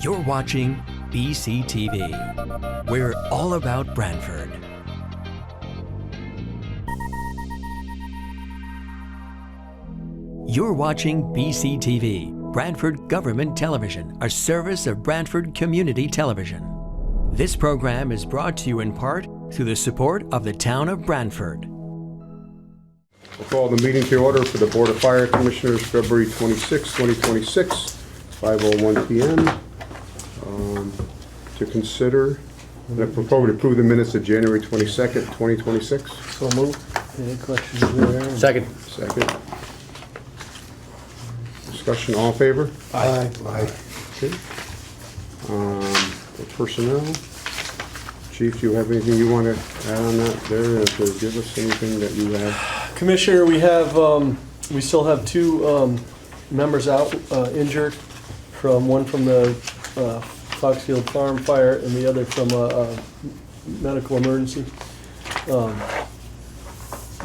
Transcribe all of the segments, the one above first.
You're watching BCTV. We're all about Branford. You're watching BCTV, Branford Government Television, a service of Branford Community Television. This program is brought to you in part through the support of the town of Branford. We'll call the meeting to order for the Board of Fire Commissioners, February 26, 2026, 5:01 p.m. To consider and propose to approve the minutes of January 22nd, 2026. So moved. Any questions there? Second. Second. Discussion, all in favor? Aye. Okay. For personnel, Chief, do you have anything you want to add on that there, to give us anything that you have? Commissioner, we have, we still have two members out injured, one from the Foxfield Farm fire and the other from a medical emergency.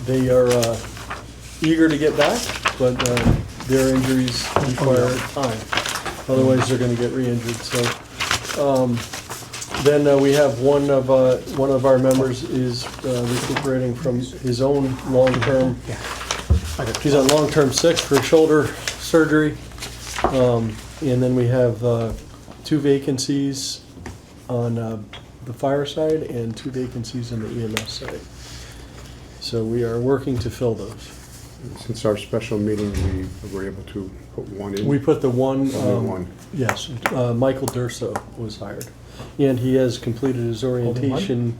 They are eager to get back, but their injuries require time. Otherwise, they're going to get re-injured. So then we have one of our members is recuperating from his own long-term. He's on long-term sick for shoulder surgery, and then we have two vacancies on the fire side and two vacancies on the EMS side. So we are working to fill those. Since our special meeting, we were able to put one in. We put the one. Only one. Yes, Michael Durso was hired, and he has completed his orientation.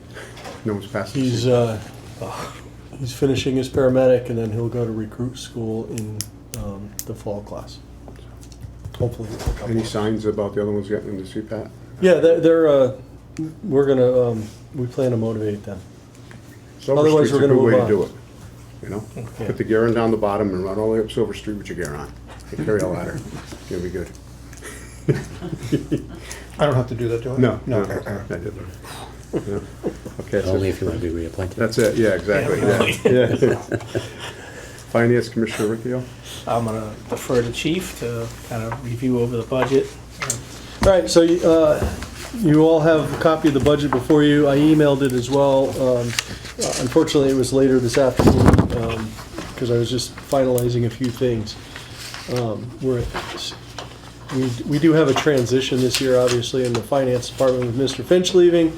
No one's passed. He's finishing his paramedic, and then he'll go to recruit school in the fall class. Hopefully. Any signs about the other ones getting in the CPAT? Yeah, they're we're gonna we plan to motivate them. Silver Otherwise, Street's we're a gonna good way move to on. do it. You know, Okay. put the gear on down the bottom and run all the way up Silver Street with your gear on. You carry a ladder. It'll be good. I don't have to do that, do I? No. No. I did. Yeah. Okay. So Only if you want to be reappointed. that's it. Yeah, exactly. Yeah. Finance Commissioner Riccio. I'm gonna defer to Chief to kind of review over the budget. All right, so you all have a copy of the budget before you. I emailed it as well. Unfortunately, it was later this afternoon because I was just finalizing a few things. We do have a transition this year, obviously, in the finance department with Mr. Finch leaving.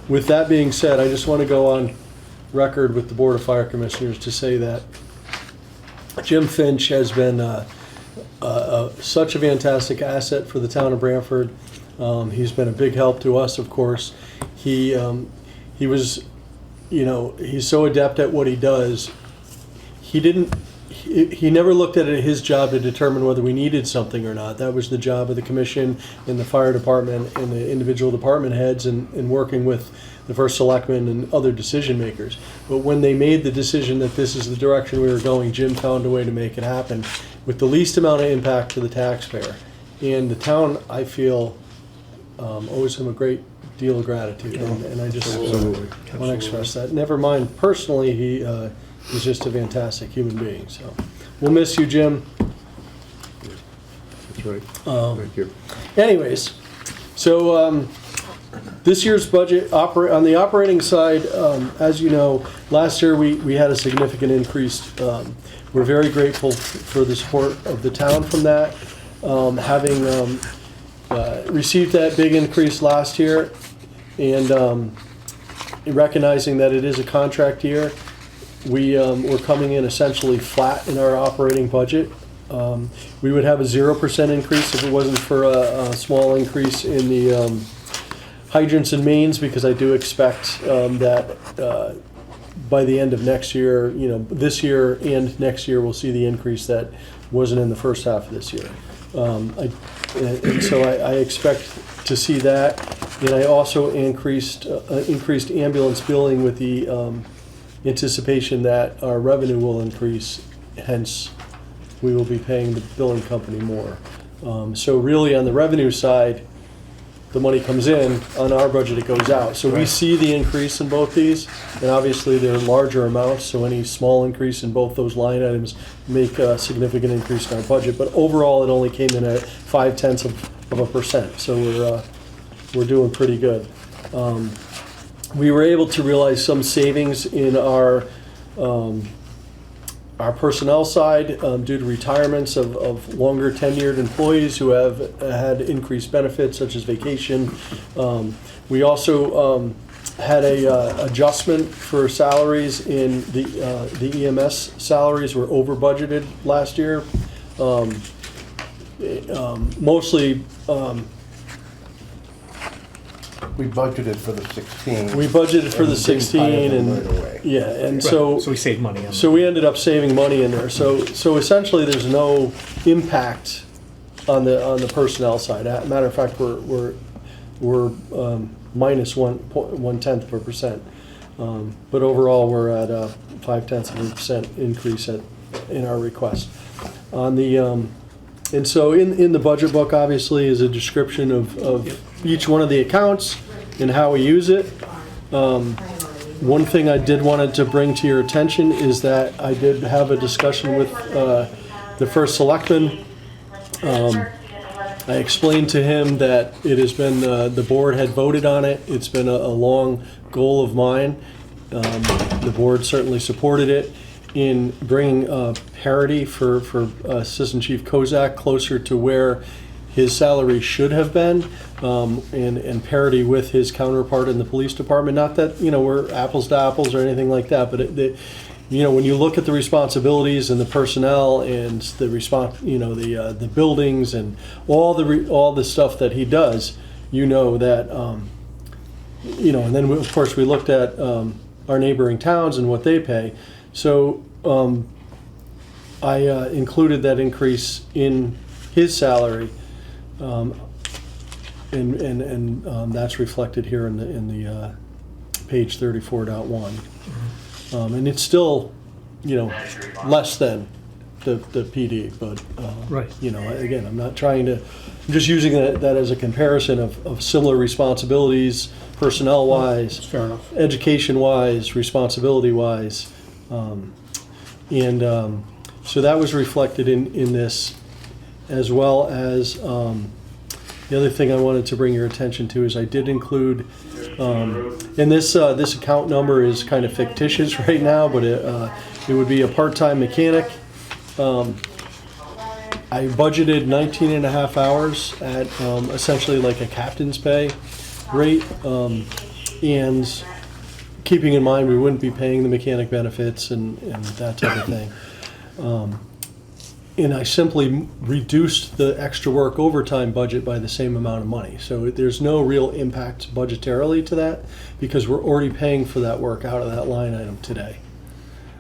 With that being said, I just want to go on record with the Board of Fire Commissioners to say that Jim Finch has been such a fantastic asset for the town of Branford. He's been a big help to us, of course. He was, he's so adept at what he does. He never looked at it as his job to determine whether we needed something or not. That was the job of the commission and the fire department and the individual department heads and working with the first selectman and other decision makers. But when they made the decision that this is the direction we were going, Jim found a way to make it happen with the least amount of impact to the taxpayer. And the town, I feel, owes him a great deal of gratitude. And I just want to express that. Never mind, personally, he's just a fantastic human being. So we'll miss you, Jim. That's right. Thank you. Anyways, so this year's budget, on the operating side, as you know, last year we had a significant increase. We're very grateful for the support of the town from that. Having received that big increase last year and recognizing that it is a contract year, we're coming in essentially flat in our operating budget. We would have a 0% increase if it wasn't for a small increase in the hydrants and mains, because I do expect that by the end of next year, this year and next year, we'll see the increase that wasn't in the first half of this year. And so I expect to see that. And I also increased ambulance billing with the anticipation that our revenue will increase, hence we will be paying the billing company more. So really on the revenue side, the money comes in, on our budget it goes out. So we see the increase in both these, and obviously they're larger amounts, so any small increase in both those line items make a significant increase in our budget. But overall, it only came in at 0.5 of a percent. So we're doing pretty good. We were able to realize some savings in our personnel side due to retirements of longer tenured employees who have had increased benefits such as vacation. We also had a adjustment for salaries in the EMS salaries were over budgeted last year. Mostly We budgeted for the 16. we budgeted for the and didn't 16 hire them and right away. yeah, and Right. so So we save money on so we ended up saving money in there. So essentially, there's no impact on the personnel side. Matter of fact, we're minus 0.1%, but overall we're at a 0.5% increase in our request. On the and so in the budget book, obviously, is a description of each one of the accounts and how we use it. One thing I did wanted to bring to your attention is that I did have a discussion with the first selectman. I explained to him that it has been, the board had voted on it. It's been a long goal of mine. The board certainly supported it in bringing parity for Assistant Chief Kozak closer to where his salary should have been, and parity with his counterpart in the police department. Not that, we're apples to apples or anything like that, but when you look at the responsibilities and the personnel and the the buildings and all the stuff that he does, that, and then of course we looked at our neighboring towns and what they pay. So I included that increase in his salary. And that's reflected here in the page 34.1. And it's still, less than the PD, but, Right. Again, I'm not trying to, I'm just using that as a comparison of similar responsibilities, personnel-wise, Fair enough. education-wise, responsibility-wise. So that was reflected in this, as well as the other thing I wanted to bring your attention to is I did include, and this account number is kind of fictitious right now, but it would be a part-time mechanic. I budgeted 19 and a half hours at essentially like a captain's pay rate, and keeping in mind we wouldn't be paying the mechanic benefits and that type of thing. And I simply reduced the extra work overtime budget by the same amount of money. So there's no real impact budgetarily to that because we're already paying for that work out of that line item today.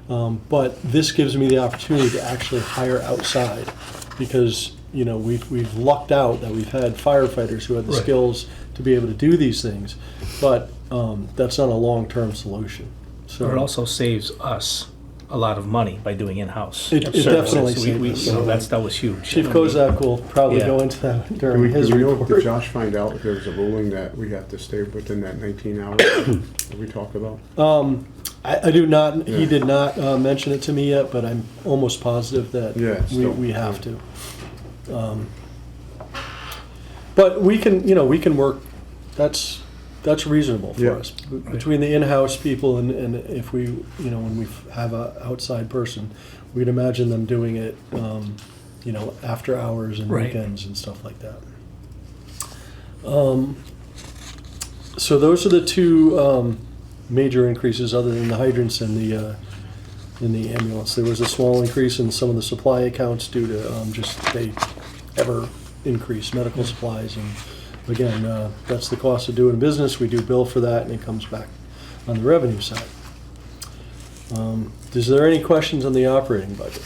But this gives me the opportunity to actually hire outside because, we've lucked out that we've had firefighters who have the Right. skills to be able to do these things. But that's not a long-term solution. So But it also saves us a lot of money by doing in-house. It definitely So saves us. that was huge. Chief Kozak will probably Yeah. go into that Do during we, his do we know, report. did Josh find out if there was a ruling that we have to stay within that 19 hours that we talked about? I do not, he Yeah. did not mention it to me yet, but I'm almost positive that Yeah, still. we have to. But we can work, that's reasonable for Yeah. us. Between the in-house people and if we, when we have a outside person, we'd imagine them doing it, after hours and Right. weekends and stuff like that. So those are the two major increases other than the hydrants and the ambulance. There was a small increase in some of the supply accounts due to just they ever increase medical supplies. And again, that's the cost of doing business. We do bill for that and it comes back on the revenue side. Is there any questions on the operating budget?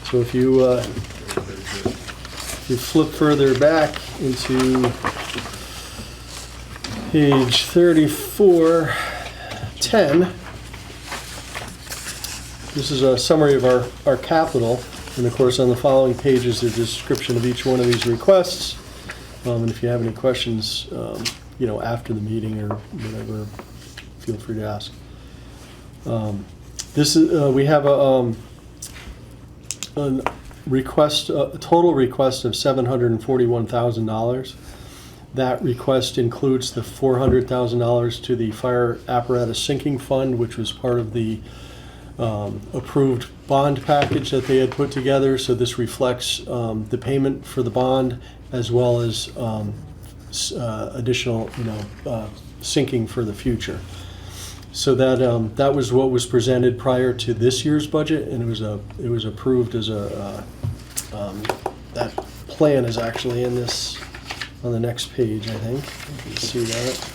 So if you flip further back into page 3410, this is a summary of our capital, and of course on the following page is a description of each one of these requests. And if you have any questions, after the meeting or whatever, feel free to ask. This is we have an a total request of $741,000. That request includes the $400,000 to the fire apparatus sinking fund, which was part of the approved bond package that they had put together. So this reflects the payment for the bond as well as additional, sinking for the future. So that was what was presented prior to this year's budget, and it was approved as that plan is actually in this on the next page, I think. You can see that.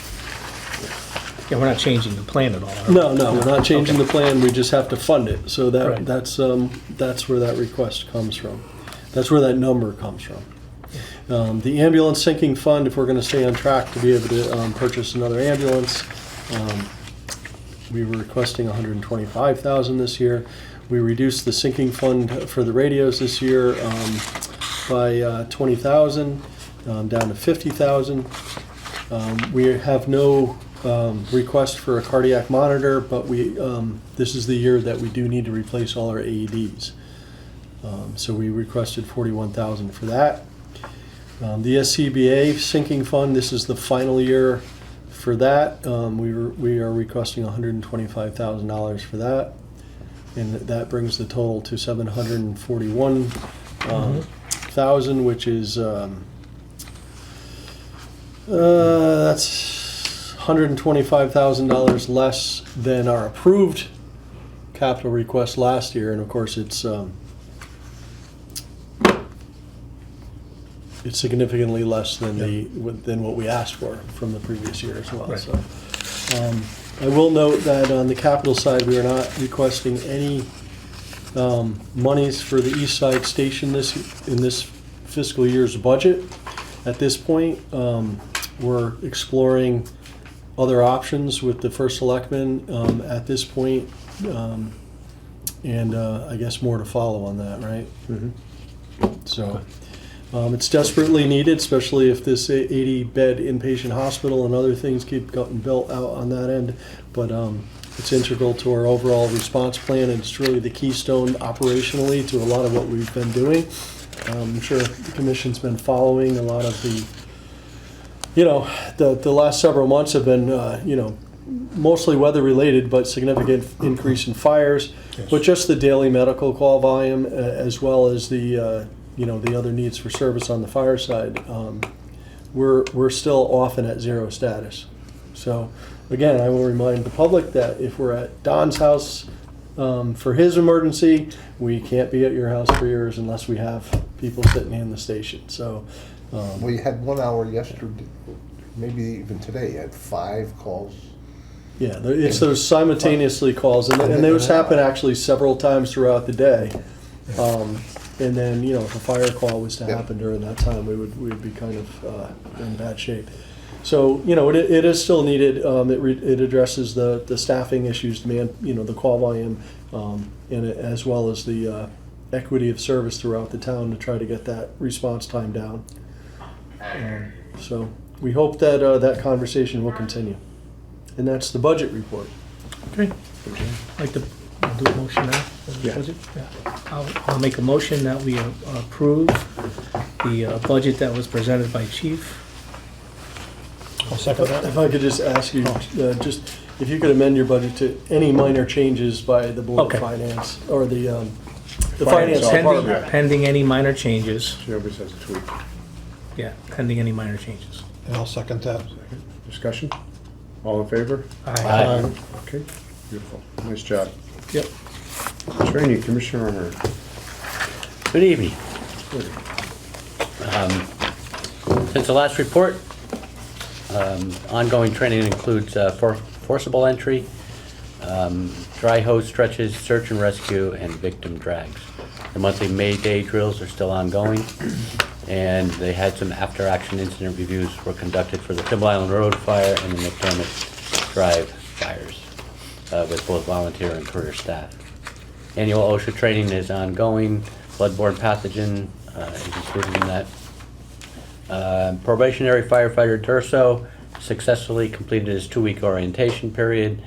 Yeah, we're not changing the plan at all. are we? No, we're not changing Okay. the plan. We just have to fund it. So Right. that's where that request comes from. That's where that number comes from. The ambulance sinking fund, if we're going to stay on track to be able to purchase another ambulance, we were requesting $125,000 this year. We reduced the sinking fund for the radios this year by $20,000 down to $50,000. We have no request for a cardiac monitor, but this is the year that we do need to replace all our AEDs. So we requested $41,000 for that. The SCBA sinking fund, this is the final year for that. We are requesting $125,000 for that, and that brings the total to $741,000, which is that's $125,000 less than our approved capital request last year, and of course it's significantly less than than what we asked for from the previous year as well. Right. So I will note that on the capital side, we are not requesting any monies for the East Side Station in this fiscal year's budget. At this point, we're exploring other options with the first selectman at this point, and I guess more to follow on that, right? Mhm. So it's desperately needed, especially if this 80-bed inpatient hospital and other things keep getting built out on that end. But it's integral to our overall response plan, and it's really the keystone operationally to a lot of what we've been doing. I'm sure the commission's been following a lot of the last several months have been, mostly weather related, but significant increase in fires. Yes. But just the daily medical call volume, as well as the other needs for service on the fire side, we're still often at zero status. So again, I will remind the public that if we're at Don's house for his emergency, we can't be at your house for yours unless we have people sitting in the station. So. Well, you had 1 hour yesterday, maybe even today, you had 5 calls. Yeah, it's those simultaneously calls, and those happen actually several times throughout the day. And then, if a fire call was to happen during that time, we'd be kind of in bad shape. So, it is still needed. It addresses the staffing issues, the call volume, and as well as the equity of service throughout the town to try to get that response time down. So we hope that that conversation will continue. And that's the budget report. Okay. I'd like to do a motion now? for the Yeah. budget? Yeah. I'll make a motion that we approve the budget that was presented by Chief. I'll second If I could just ask you, if you could amend your budget to any minor changes by the Board Okay. of Finance, or the Finance Pending- Department. Pending any minor changes. She always has a tweak. Yeah, pending any minor changes. And I'll second that. Discussion? All in favor? Aye. Okay, beautiful. Nice job. Yep. Training, Commissioner Arnold. Good evening. Since the last report, ongoing training includes forcible entry, dry hose stretches, search and rescue, and victim drags. The monthly May Day drills are still ongoing, and they had some after-action incident reviews were conducted for the Timble Island Road fire and the McDermott Drive fires with both volunteer and career staff. Annual OSHA training is ongoing. Bloodborne pathogen is included in that. Probationary firefighter Durso successfully completed his 2-week orientation period.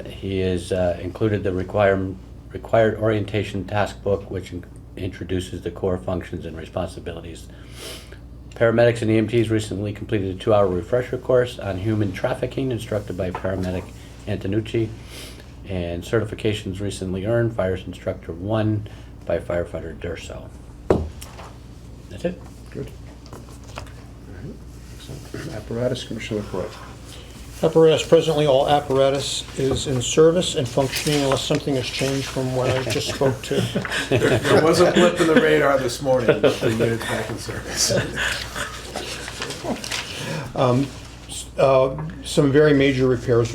He has included the required orientation task book, which introduces the core functions and responsibilities. Paramedics and EMTs recently completed a 2-hour refresher course on human trafficking instructed by paramedic Antonucci, and certifications recently earned, Fires Instructor 1 by firefighter Durso. That's it. Good. All right. Excellent. Apparatus, Commissioner LaCroix. Apparatus, presently all apparatus is in service and functioning unless something has changed from what I just spoke to. There was a blip in the radar this morning, but the unit's back in service. Some very major repairs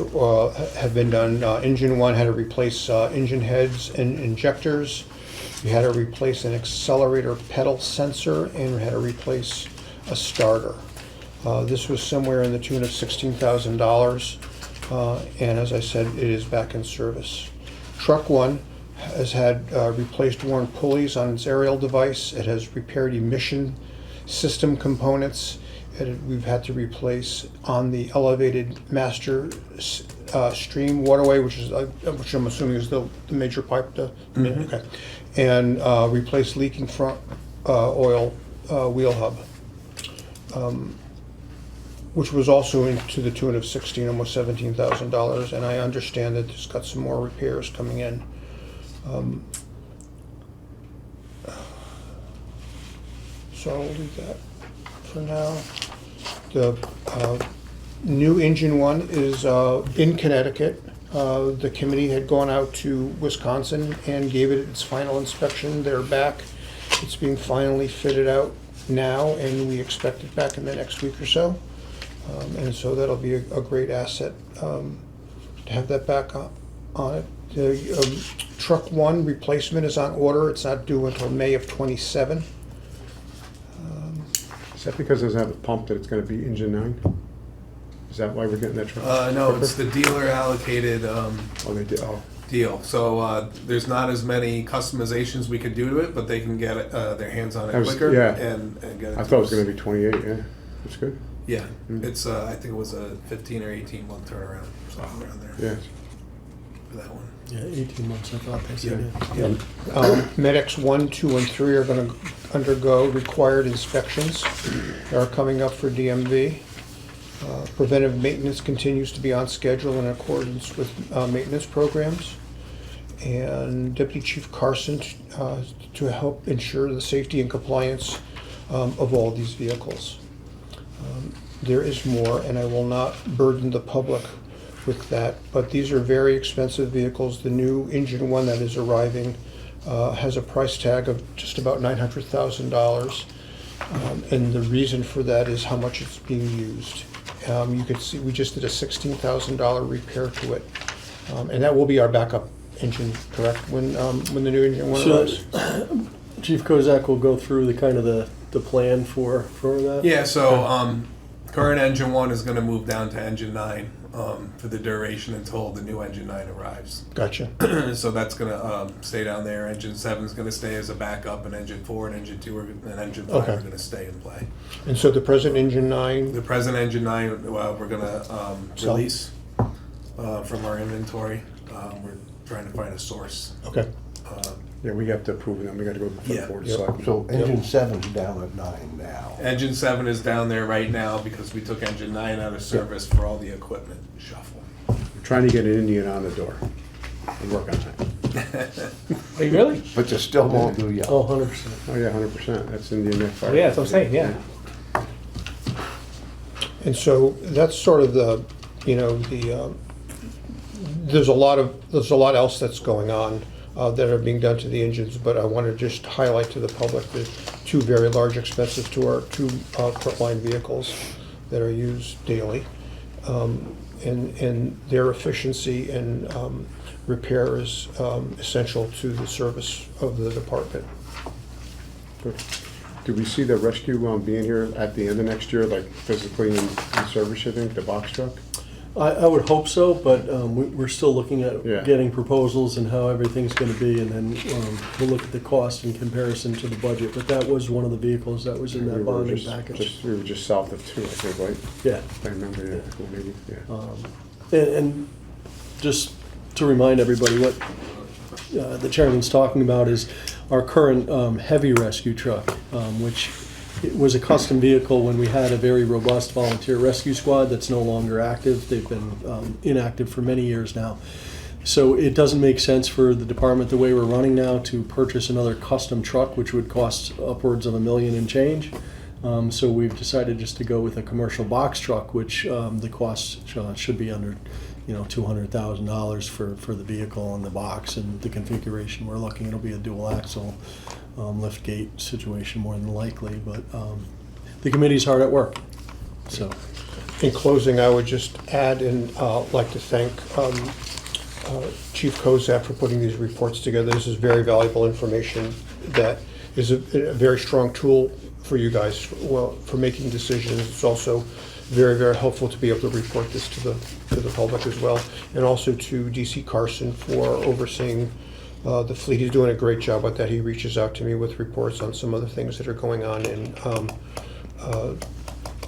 have been done. Engine 1 had to replace engine heads and injectors. We had to replace an accelerator pedal sensor, and we had to replace a starter. This was somewhere in the tune of $16,000, and as I said, it is back in service. Truck 1 has had replaced worn pulleys on its aerial device. It has repaired emission system components. We've had to replace on the elevated master stream waterway, which I'm assuming is the major pipe. Okay, and replace leaking front oil wheel hub, which was also to the tune of almost $17,000. And I understand that it's got some more repairs coming in. So I'll leave that for now. The new engine 1 is in Connecticut. The committee had gone out to Wisconsin and gave it its final inspection. They're back. It's being finally fitted out now, and we expect it back in the next week or so. And so that'll be a great asset to have that back on it. The truck 1 replacement is on order. It's not due until May of '27. Is that because it doesn't have a pump that it's going to be engine 9? Is that why we're getting that truck? No, it's the dealer allocated Oh, they did. Oh, deal. So there's not as many customizations we could do to it, but they can get their hands on it quicker yeah. and get it. I thought it was going to be 28. Yeah, that's good. Yeah, it's I think it was a 15 or 18 month turnaround, something around there Yeah. for that one. Yeah, 18 months, I thought they said. Yeah. Yeah. Medics 1, 2, and 3 are going to undergo required inspections. They are coming up for DMV. Preventive maintenance continues to be on schedule in accordance with maintenance programs. And Deputy Chief Carson to help ensure the safety and compliance of all these vehicles. There is more, and I will not burden the public with that, but these are very expensive vehicles. The new engine 1 that is arriving has a price tag of just about $900,000, and the reason for that is how much it's being used. You can see we just did a $16,000 repair to it, and that will be our backup engine, correct? When the new engine 1 arrives. Chief Kozak will go through the kind of the plan for that. Yeah, so current engine 1 is going to move down to engine 9 for the duration until the new engine 9 arrives. Gotcha. So that's going to stay down there. Engine 7 is going to stay as a backup, and engine 4 and engine 2 and engine 5 are going to stay in play. And so the present engine 9. The present engine 9, we're going to Sell. release from our inventory. We're trying to find a source. Okay. Yeah, we have to approve them. We got to go before Yeah. the board. Yep. So So Engine 7's down at 9 now. Engine 7 is down there right now because we took engine 9 out of service for all the equipment shuffle. we're trying to get an Indian on the door. We'll work on that. Are you really? But you still won't do yet. Oh, 100%. Oh yeah, 100%. That's Indian Neck Fire. Oh, yeah, that's what I'm saying, yeah. And so that's sort of the, there's a lot else that's going on that are being done to the engines, but I want to just highlight to the public the 2 very large expenses to our 2 frontline vehicles that are used daily, and their efficiency and repair is essential to the service of the department. Good. Do we see the rescue being here at the end of next year, like physically in service, you think, the box truck? I would hope so, but we're still looking at Yeah. getting proposals and how everything's going to be, and then we'll look at the cost in comparison to the budget. But that was one of the vehicles that was in that bonding package. We were just south of 2, I think, right? Yeah. I remember, yeah. Well, maybe, yeah. And just to remind everybody, what the chairman's talking about is our current heavy rescue truck, which it was a custom vehicle when we had a very robust volunteer rescue squad that's no longer active. They've been inactive for many years now. So it doesn't make sense for the department, the way we're running now, to purchase another custom truck, which would cost upwards of $1 million and change. So we've decided just to go with a commercial box truck, which the cost should be under, $200,000 for the vehicle and the box and the configuration. We're looking, it'll be a dual axle lift gate situation more than likely, but the committee's hard at work. So, In closing, I would just add and like to thank Chief Kozak for putting these reports together. This is very valuable information that is a very strong tool for you guys for making decisions. It's also very, very helpful to be able to report this to the public as well, and also to DC Carson for overseeing the fleet. He's doing a great job with that. He reaches out to me with reports on some other things that are going on, and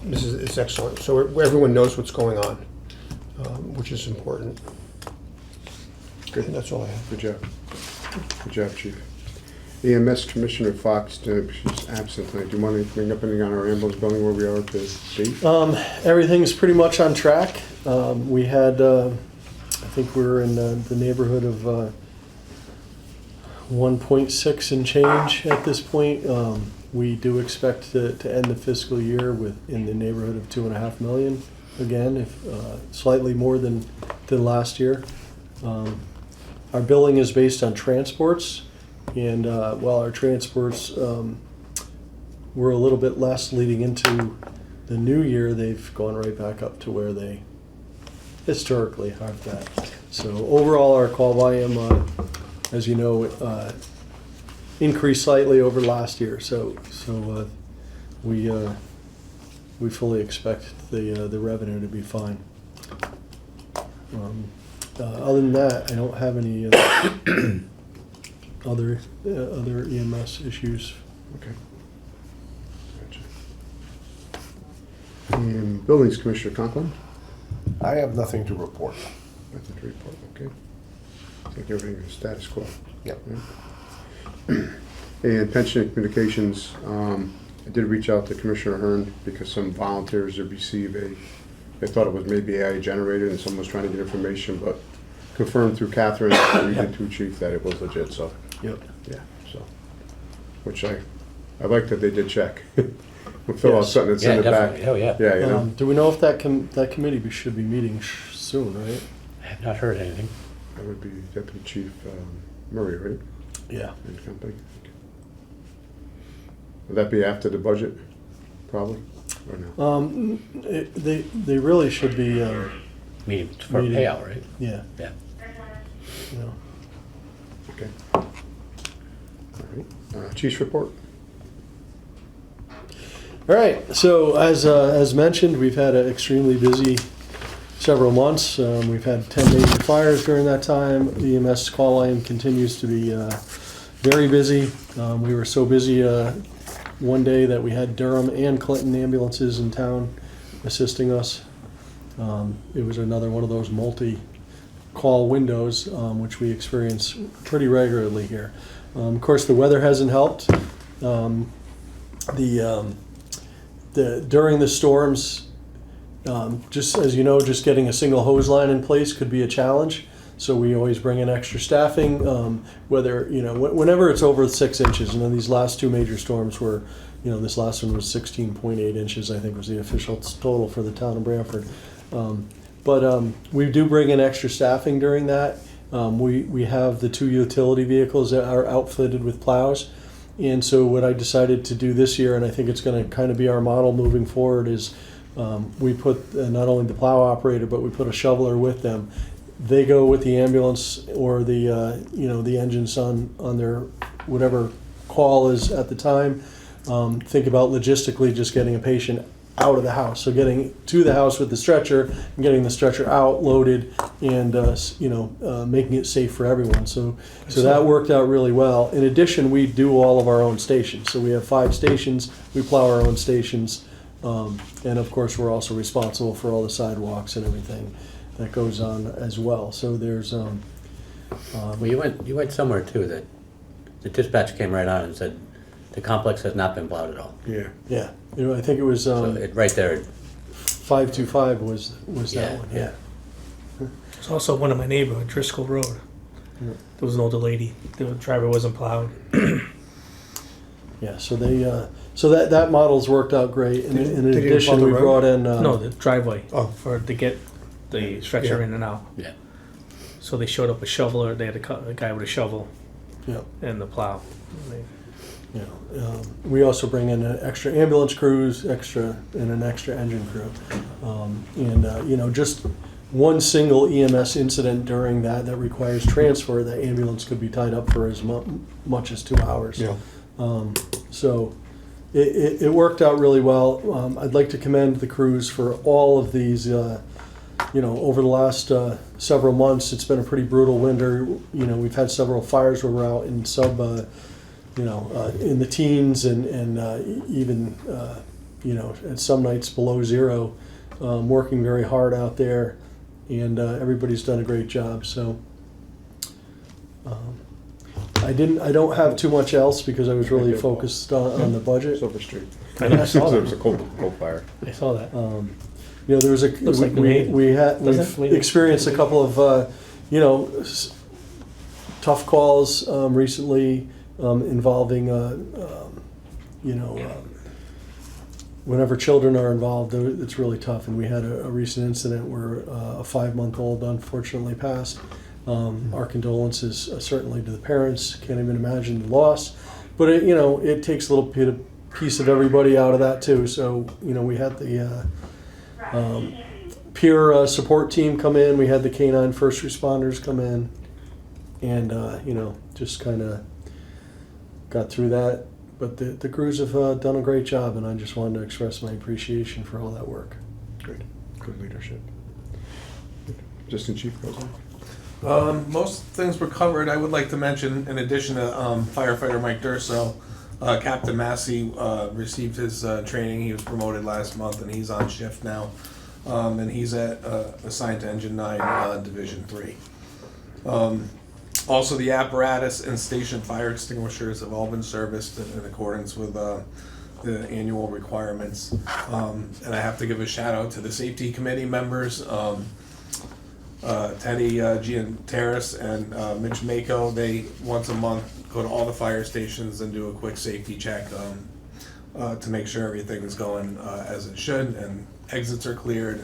it's excellent. So everyone knows what's going on, which is important. Good. And that's all I have. Good job. Good job, Chief. EMS Commissioner Fox, she's absent tonight. Do you want to bring up anything on our ambulance building where we are at the date? everything's pretty much on track. We had, I think we were in the neighborhood of 1.6 and change at this point. We do expect to end the fiscal year in the neighborhood of $2.5 million again, if slightly more than last year. Our billing is based on transports, and while our transports were a little bit less leading into the new year, they've gone right back up to where they historically have that. So overall, our call volume, as you know, increased slightly over last year. So we fully expect the revenue to be fine. Other than that, I don't have any other EMS issues. Okay. Gotcha. And Buildings Commissioner Conklin? I have nothing to report. Nothing to report, okay. I think everything is status quo. Yep. Yeah. And Pension and Communications, I did reach out to Commissioner Hearn because some volunteers had received they thought it was maybe AI generated and someone was trying to get information, but confirmed through Catherine, we did too, Chief, that it was legit, so. Yep. Yeah, so, which I like that they did check. We'll fill out Yes. something and Yeah, send it back. definitely. Oh, yeah. Yeah, you know, Do we know if that committee should be meeting soon, right? I have not heard anything. that would be Deputy Chief Murray, right? Yeah. And company. Okay. Would that be after the budget, probably, or no? They really should be, Meeting for Meeting. payout, right? yeah. Yeah. You know. Okay. All right. Chief's report? All right, so as mentioned, we've had an extremely busy several months. We've had 10 major fires during that time. EMS call line continues to be very busy. We were so busy one day that we had Durham and Clinton ambulances in town assisting us. It was another one of those multi-call windows, which we experience pretty regularly here. Of course, the weather hasn't helped. During the storms, just as you know, just getting a single hose line in place could be a challenge. So we always bring in extra staffing, whenever it's over 6 inches. And then these last two major storms were, this last one was 16.8 inches, I think was the official total for the town of Branford. But we do bring in extra staffing during that. We have the 2 utility vehicles that are outfitted with plows. And so what I decided to do this year, and I think it's going to kind of be our model moving forward, is we put not only the plow operator, but we put a shoveler with them. They go with the ambulance or the engines on their whatever call is at the time. Think about logistically just getting a patient out of the house. So getting to the house with the stretcher and getting the stretcher out, loaded, and making it safe for everyone. So that worked out really well. In addition, we do all of our own stations. So we have 5 stations. We plow our own stations, and of course, we're also responsible for all the sidewalks and everything that goes on as well. So there's Well, you went somewhere too that the dispatch came right on and said, the complex has not been plowed at all. Yeah. Yeah, I think it was So right there, 525 was Yeah, that one, yeah. It's also one of my neighborhood, Driscoll Road. There was an older lady. The driver wasn't plowed. Yeah, so they, so that model's worked out great. And in They didn't plow addition, the we road? brought in, No, the driveway Oh. to get the stretcher Yeah. in and out. yeah. So they showed up a shoveler. They had a guy with a shovel yeah, and the plow. yeah. We also bring in an extra ambulance crews, and an extra engine crew. Just one single EMS incident during that requires transfer, that ambulance could be tied up for as much as 2 hours. Yeah. So it worked out really well. I'd like to commend the crews for all of these, over the last several months. It's been a pretty brutal winter. We've had several fires where we're out in in the teens and even, at some nights below zero, working very hard out there. And everybody's done a great job, so. I don't have too much else because I was really focused on the budget. Silver Street. I know, I saw There was a that. coal fire. I saw that. There was Looks like New Haven. we've Doesn't it? experienced a couple of tough calls recently involving whenever children are involved, it's really tough. And we had a recent incident where a 5-month-old unfortunately passed. Our condolences certainly to the parents. Can't even imagine the loss, but it takes a little piece of everybody out of that too. So we had the peer support team come in. We had the canine first responders come in, and just kind of got through that. But the crews have done a great job, and I just wanted to express my appreciation for all that work. Good leadership. Assistant Chief goes on. Most things were covered. I would like to mention, in addition to firefighter Mike Durso, Captain Massey received his training. He was promoted last month, and he's on shift now. And he's assigned to Engine 9, Division 3. Also, the apparatus and station fire extinguishers have all been serviced in accordance with the annual requirements. And I have to give a shout out to the safety committee members. Teddy Gianteris and Mitch Mako, they once a month go to all the fire stations and do a quick safety check to make sure everything is going as it should and exits are cleared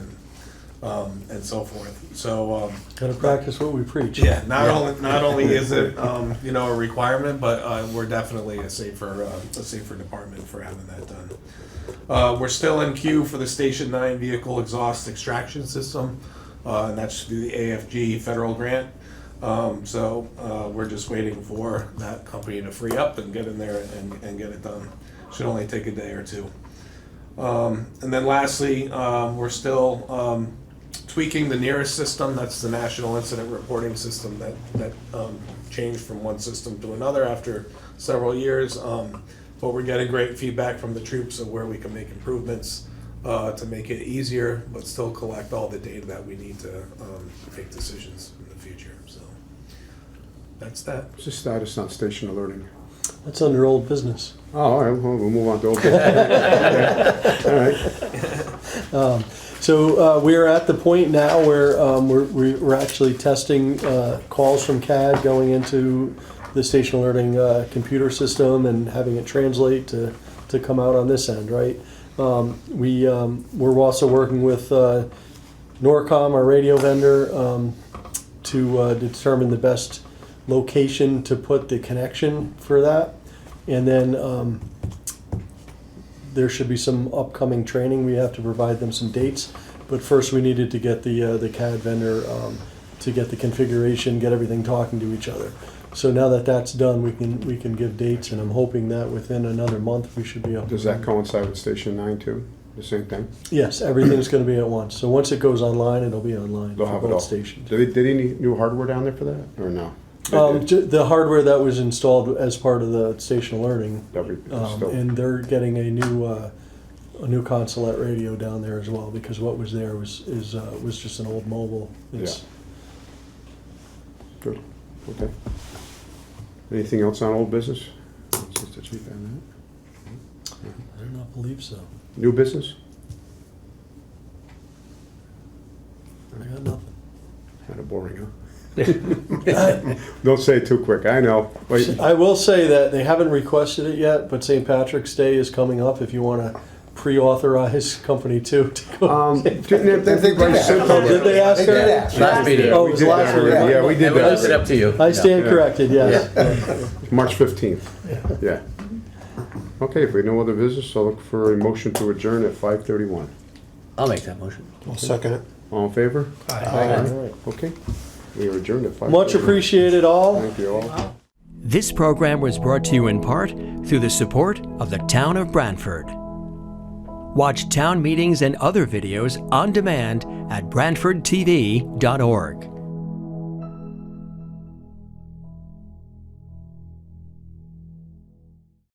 and so forth. So Got to practice what we preach. yeah, not only is it a requirement, but we're definitely a safer department for having that done. We're still in queue for the Station 9 vehicle exhaust extraction system. And that's through the AFG federal grant. So we're just waiting for that company to free up and get in there and get it done. Should only take a day or two. And then lastly, we're still tweaking the nearest system. That's the National Incident Reporting System that changed from one system to another after several years. But we're getting great feedback from the troops of where we can make improvements to make it easier, but still collect all the data that we need to make decisions in the future. So that's that. What's the status on station alerting? That's under old business. Oh, all right, well, we'll move on to old business. All right. So we're at the point now where we're actually testing calls from CAD going into the station alerting computer system and having it translate to come out on this end, right? We're also working with Norcom, our radio vendor, to determine the best location to put the connection for that. And then there should be some upcoming training. We have to provide them some dates. But first we needed to get the CAD vendor to get the configuration, get everything talking to each other. So now that that's done, we can give dates, and I'm hoping that within another month we should be up. Does that coincide with Station 9 too? The same thing? Yes, everything's going to be at once. So once it goes online, it'll be online They'll for have it both all. stations. Did they need new hardware down there for that, or no? The hardware that was installed as part of the station alerting, Still. and they're getting a new consulate radio down there as well, because what was there was just an old mobile. Good, okay. Anything else on old business? Since the chief had that. I do not believe so. New business? I got nothing. Kind of boring, huh? Don't say it too quick, I know. Wait, I will say that they haven't requested it yet, but St. Patrick's Day is coming up if you want to pre-authorize company two to go. didn't everybody sent out Did they ask her? Last meeting. Oh, it We was did last that week. already. Yeah, we did And we left it that. up to you. I stand Yeah. corrected, yes. March 15th. Yeah. Okay, if we have no other business, I'll look for a motion to adjourn at 5:31. I'll make that motion. I'll second it. All in favor? All right. Okay. We are adjourned at 5:31. Much appreciated all. Thank you all. This program was brought to you in part through the support of the Town of Branford. Watch town meetings and other videos on demand at BranfordTV.org.